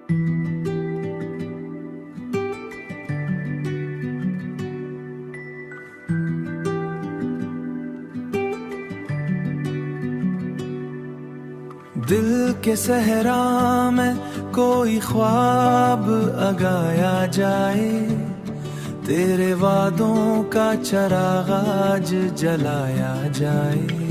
दिल के सहरा में कोई ख्वाब अगाया जाए, तेरे वादों का चराग आज जलाया जाए।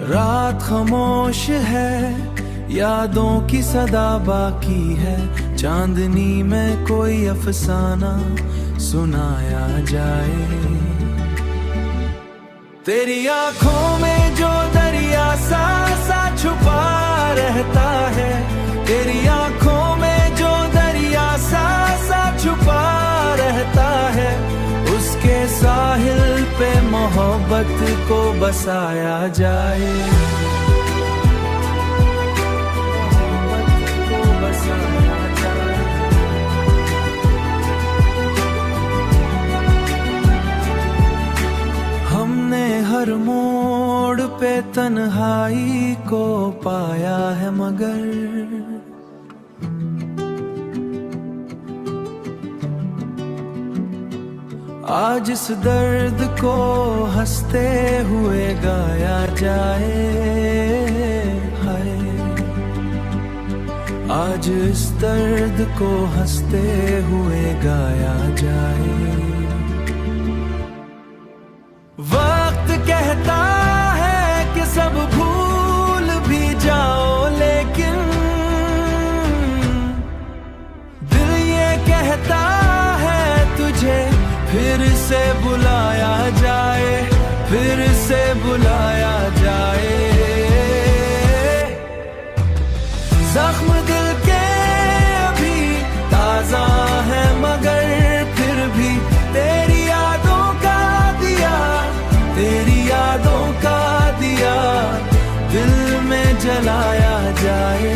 रात खामोश है, यादों की सदा बाकी है, चांदनी में कोई अफसाना सुनाया जाए। तेरी आंखों में जो दरिया सा छुपा रहता है, तेरी आंखों में जो दरिया सा छुपा रहता है, उसके साहिल पे मोहब्बत को बसाया जाए। मोहब्बत को बसाया जाए। हमने हर मोड़ पे तन्हाई को पाया है, मगर आज इस दर्द को हंसते हुए गाया जाए। हाय, आज इस दर्द को हंसते हुए गाया जाए। वक्त कहता है कि सब भूल भी जाओ, लेकिन दिल ये कहता है तुझे फिर से बुलाया जाए, फिर से बुलाया जाए। जख्म दिल के अभी ताजा है, मगर फिर भी तेरी यादों का दिया, तेरी यादों का दिया दिल में जलाया जाए,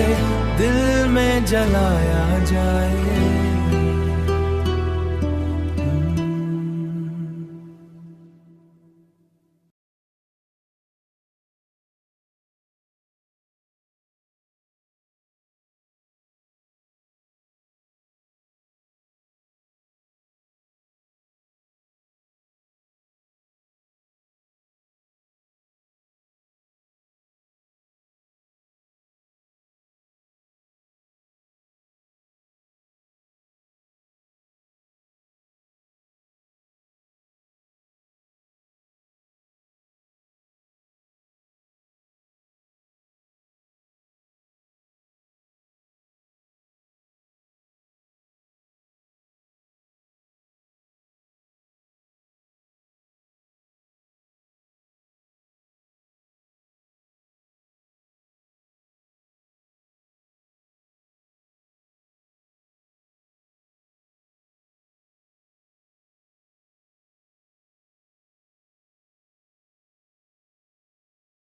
दिल में जलाया